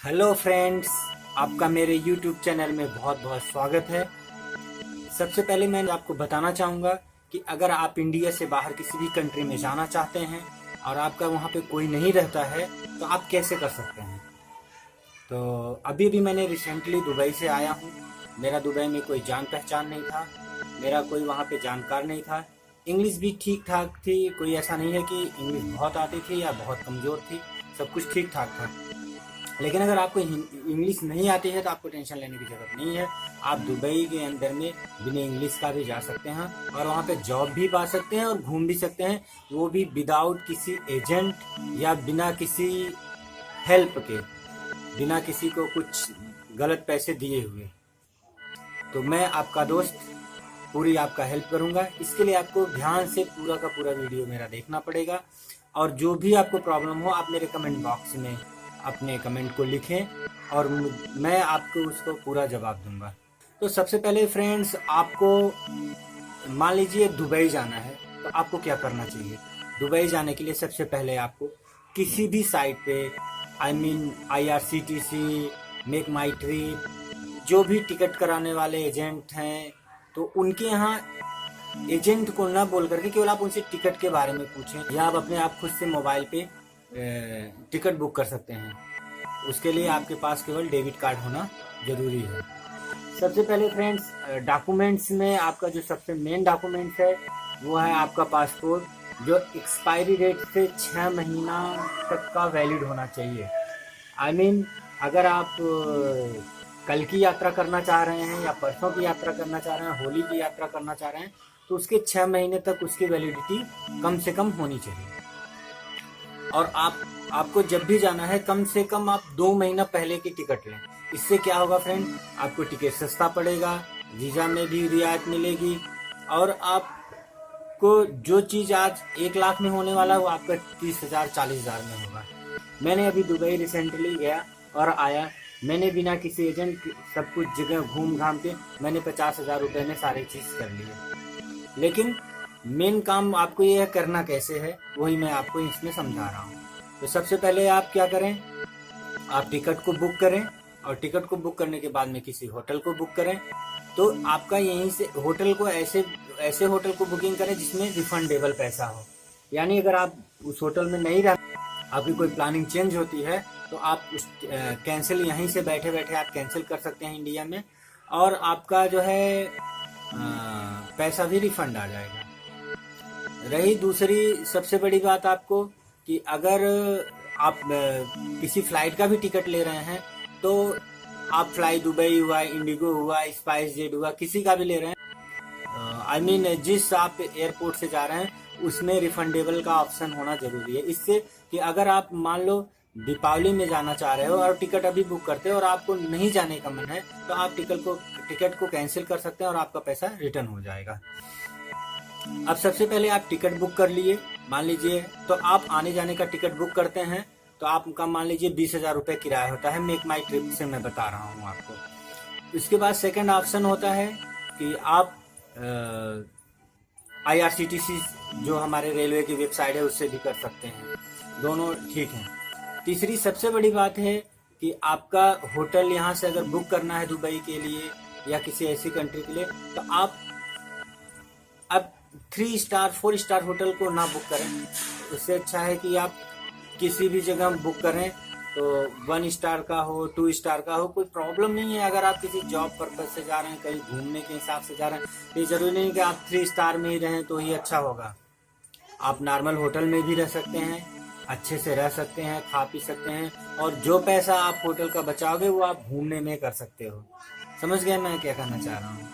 Hello friends, आपका मेरे YouTube channel में बहुत बहुत स्वागत है। सबसे पहले मैं आपको बताना चाहूँगा कि अगर आप इंडिया से बाहर किसी भी कंट्री में जाना चाहते हैं और आपका वहाँ पे कोई नहीं रहता है तो आप कैसे कर सकते हैं। तो अभी भी मैंने रिसेंटली दुबई से आया हूँ। मेरा दुबई में कोई जान पहचान नहीं था, मेरा कोई वहाँ पे जानकार नहीं था। इंग्लिश भी ठीक ठाक थी, कोई ऐसा नहीं है कि इंग्लिश बहुत आती थी या बहुत कमज़ोर थी, सब कुछ ठीक ठाक था। लेकिन अगर आपको इंग्लिश नहीं आती है तो आपको टेंशन लेने की ज़रूरत नहीं है। आप दुबई के अंदर में बिना इंग्लिश का भी जा सकते हैं और वहाँ पे जॉब भी पा सकते हैं और घूम भी सकते हैं, वो भी विदाउट किसी एजेंट या बिना किसी हेल्प के, बिना किसी को कुछ गलत पैसे दिए हुए। तो मैं आपका दोस्त पूरी आपका हेल्प करूँगा। इसके लिए आपको ध्यान से पूरा का पूरा वीडियो मेरा देखना पड़ेगा और जो भी आपको प्रॉब्लम हो आप मेरे कमेंट बॉक्स में अपने कमेंट को लिखें और मैं आपको उसको पूरा जवाब दूंगा। तो सबसे पहले फ्रेंड्स, आपको मान लीजिए दुबई जाना है तो आपको क्या करना चाहिए। दुबई जाने के लिए सबसे पहले आपको किसी भी साइट पे IRCTC, मेक माई ट्रिप, जो भी टिकट कराने वाले एजेंट हैं तो उनके यहाँ एजेंट को ना बोल करके केवल आप उनसे टिकट के बारे में पूछें या आप अपने आप खुद से मोबाइल पे टिकट बुक कर सकते हैं। उसके लिए आपके पास केवल डेबिट कार्ड होना ज़रूरी है। सबसे पहले फ्रेंड्स, डॉक्यूमेंट्स में आपका जो सबसे मेन डॉक्यूमेंट्स है वो है आपका पासपोर्ट, जो एक्सपायरी डेट से 6 महीना तक का वैलिड होना चाहिए। अगर आप कल की यात्रा करना चाह रहे हैं या परसों की यात्रा करना चाह रहे हैं, होली की यात्रा करना चाह रहे हैं, तो उसके 6 महीने तक उसकी वैलिडिटी कम से कम होनी चाहिए। और आपको जब भी जाना है कम से कम आप 2 महीना पहले की टिकट लें। इससे क्या होगा फ्रेंड, आपको टिकट सस्ता पड़ेगा, वीज़ा में भी रियायत मिलेगी और आपको जो चीज़ आज 1 लाख में होने वाला है वो आपका 30,000 40,000 में होगा। मैंने अभी दुबई रिसेंटली गया और आया, मैंने बिना किसी एजेंट सब कुछ जगह घूम घाम के मैंने 50,000 रुपये में सारी चीज़ कर लिए। लेकिन मेन काम आपको यह करना कैसे है वही मैं आपको इसमें समझा रहा हूँ। तो सबसे पहले आप क्या करें, आप टिकट को बुक करें और टिकट को बुक करने के बाद में किसी होटल को बुक करें। तो आपका यहीं से होटल को ऐसे होटल को बुकिंग करें जिसमें रिफंडेबल पैसा हो। यानी अगर आप उस होटल में नहीं रह, आपकी कोई प्लानिंग चेंज होती है तो आप उस कैंसिल यहीं से बैठे बैठे आप कैंसिल कर सकते हैं इंडिया में, और आपका जो है पैसा भी रिफंड आ जाएगा। रही दूसरी सबसे बड़ी बात आपको कि अगर आप किसी फ्लाइट का भी टिकट ले रहे हैं तो आप फ्लाई दुबई हुआ, इंडिगो हुआ, स्पाइस जेट हुआ, किसी का भी ले रहे हैं, जिस आप एयरपोर्ट से जा रहे हैं उसमें रिफंडेबल का ऑप्शन होना जरूरी है। इससे कि अगर आप मान लो दीपावली में जाना चाह रहे हो और टिकट अभी बुक करते हो और आपको नहीं जाने का मन है तो आप टिकट को कैंसिल कर सकते हैं और आपका पैसा रिटर्न हो जाएगा। अब सबसे पहले आप टिकट बुक कर लिए, मान लीजिए तो आप आने जाने का टिकट बुक करते हैं तो आपका मान लीजिए 20,000 रुपये किराया होता है। मेक माई ट्रिप से मैं बता रहा हूँ आपको। इसके बाद सेकंड ऑप्शन होता है कि आप IRCTC जो हमारे रेलवे की वेबसाइट है उससे भी कर सकते हैं, दोनों ठीक हैं। तीसरी सबसे बड़ी बात है कि आपका होटल यहाँ से अगर बुक करना है दुबई के लिए या किसी ऐसी कंट्री के लिए तो आप अब 3 स्टार 4 स्टार होटल को ना बुक करें। उससे अच्छा है कि आप किसी भी जगह बुक करें तो 1 स्टार का हो, 2 स्टार का हो, कोई प्रॉब्लम नहीं है। अगर आप किसी जॉब पर्पज से जा रहे हैं, कहीं घूमने के हिसाब से जा रहे हैं, तो ये जरूरी नहीं कि आप 3 स्टार में ही रहें तो ही अच्छा होगा। आप नॉर्मल होटल में भी रह सकते हैं, अच्छे से रह सकते हैं, खा पी सकते हैं, और जो पैसा आप होटल का बचाओगे वो आप घूमने में कर सकते हो। समझ गए मैं क्या कहना चाह रहा हूँ।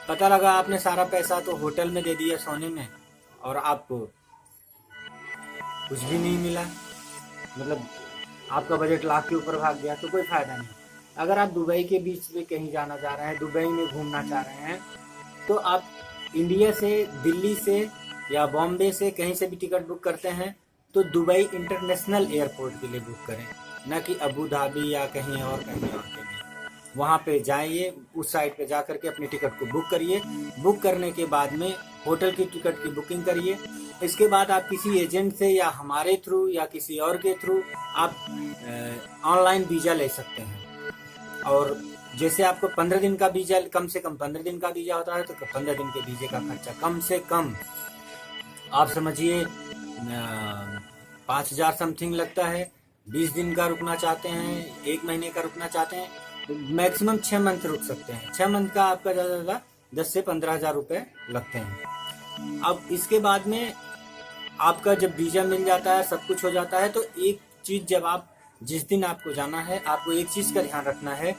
पता लगा आपने सारा पैसा तो होटल में दे दिया, सोने में, और आपको कुछ भी नहीं मिला, मतलब आपका बजट लाख के ऊपर भाग गया, तो कोई फायदा नहीं। अगर आप दुबई के बीच में कहीं जाना चाह रहे हैं, दुबई में घूमना चाह रहे हैं, तो आप इंडिया से, दिल्ली से या बॉम्बे से कहीं से भी टिकट बुक करते हैं तो दुबई इंटरनेशनल एयरपोर्ट के लिए बुक करें, ना कि अबू धाबी या कहीं और के लिए। वहाँ पे जाइए, उस साइट पे जा करके अपनी टिकट को बुक करिए। बुक करने के बाद में होटल की टिकट की बुकिंग करिए। इसके बाद आप किसी एजेंट से या हमारे थ्रू या किसी और के थ्रू आप ऑनलाइन वीज़ा ले सकते हैं। और जैसे आपको 15 दिन का वीज़ा, कम से कम 15 दिन का वीज़ा होता है, तो 15 दिन के वीज़े का खर्चा कम से कम आप समझिए 5,000 समथिंग लगता है। 20 दिन का रुकना चाहते हैं, 1 महीने का रुकना चाहते हैं, तो मैक्सिमम 6 मंथ रुक सकते हैं। 6 मंथ का आपका ज़्यादा से ज़्यादा 10 से 15,000 रुपये लगते हैं। अब इसके बाद में आपका जब वीज़ा मिल जाता है, सब कुछ हो जाता है, तो एक चीज़, जब आप जिस दिन आपको जाना है, आपको एक चीज़ का ध्यान रखना है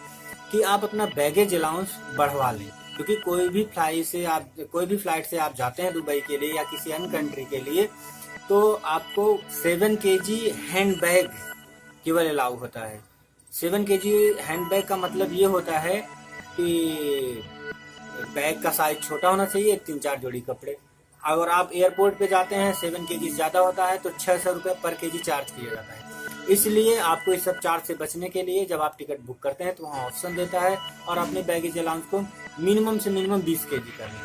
कि आप अपना बैगेज अलाउंस बढ़वा लें। क्योंकि कोई भी फ्लाइट से आप जाते हैं दुबई के लिए या किसी अन्य कंट्री के लिए, तो आपको 7 kg हैंड बैग केवल अलाउ होता है। 7 kg हैंड बैग का मतलब ये होता है कि बैग का साइज छोटा होना चाहिए, 3-4 जोड़ी कपड़े। अगर आप एयरपोर्ट पे जाते हैं, 7 kg ज़्यादा होता है, तो 600 रुपये पर kg चार्ज किया जाता है। इसलिए आपको इस सब चार्ज से बचने के लिए जब आप टिकट बुक करते हैं तो वहाँ ऑप्शन देता है, और अपने बैगेज अलाउंस को मिनिमम से मिनिमम 20 kg करना।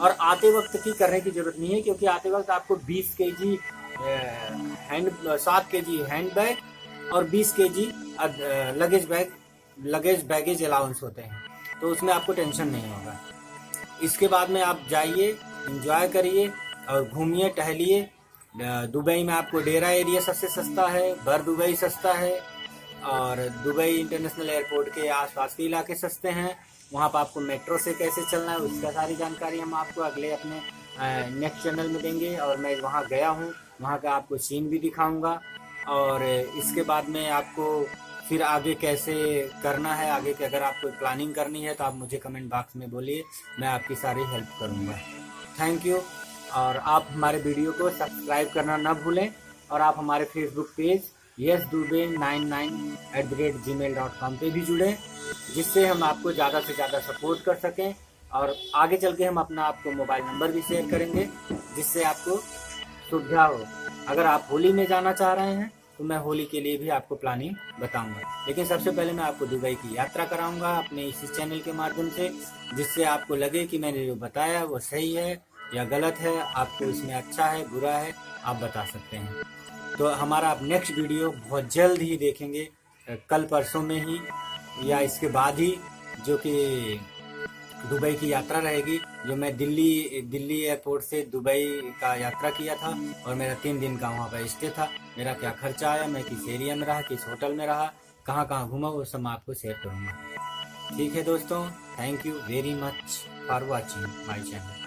और आते वक्त की करने की जरूरत नहीं है, क्योंकि आते वक्त आपको 20 kg 7 kg हैंड बैग और 20 kg लगेज बैगेज अलाउंस होते हैं, तो उसमें आपको टेंशन नहीं होगा। इसके बाद में आप जाइए, एंजॉय करिए और घूमिए टहलिए। दुबई में आपको डेरा एरिया सबसे सस्ता है, भर दुबई सस्ता है, और दुबई इंटरनेशनल एयरपोर्ट के आसपास के इलाके सस्ते हैं। वहाँ पर आपको मेट्रो से कैसे चलना है उसका सारी जानकारी हम आपको अगले अपने नेक्स्ट चैनल में देंगे। और मैं वहाँ गया हूँ, वहाँ का आपको सीन भी दिखाऊंगा। और इसके बाद में आपको फिर आगे कैसे करना है, आगे की अगर आपको प्लानिंग करनी है तो आप मुझे कमेंट बॉक्स में बोलिए, मैं आपकी सारी हेल्प करूँगा। Thank you. और आप हमारे वीडियो को सब्सक्राइब करना ना भूलें, और आप हमारे फेसबुक पेज yesdube99@gmail.com पे भी जुड़ें, जिससे हम आपको ज़्यादा से ज़्यादा सपोर्ट कर सकें। और आगे चल के हम अपना आपको मोबाइल नंबर भी शेयर करेंगे, जिससे आपको सुविधा हो। अगर आप होली में जाना चाह रहे हैं तो मैं होली के लिए भी आपको प्लानिंग बताऊंगा, लेकिन सबसे पहले मैं आपको दुबई की यात्रा कराऊंगा अपने इसी चैनल के माध्यम से, जिससे आपको लगे कि मैंने जो बताया वो सही है या गलत है, आपको इसमें अच्छा है बुरा है आप बता सकते हैं। तो हमारा आप नेक्स्ट वीडियो बहुत जल्द ही देखेंगे, कल परसों में ही या इसके बाद ही, जो कि दुबई की यात्रा रहेगी। जो मैं दिल्ली एयरपोर्ट से दुबई का यात्रा किया था, और मेरा 3 दिन का वहाँ पर स्टे था। मेरा क्या खर्चा आया, मैं किस एरिया में रहा, किस होटल में रहा, कहाँ कहाँ घूमा, वो सब मैं आपको शेयर करूँगा। ठीक है दोस्तों, thank you very much for watching my channel.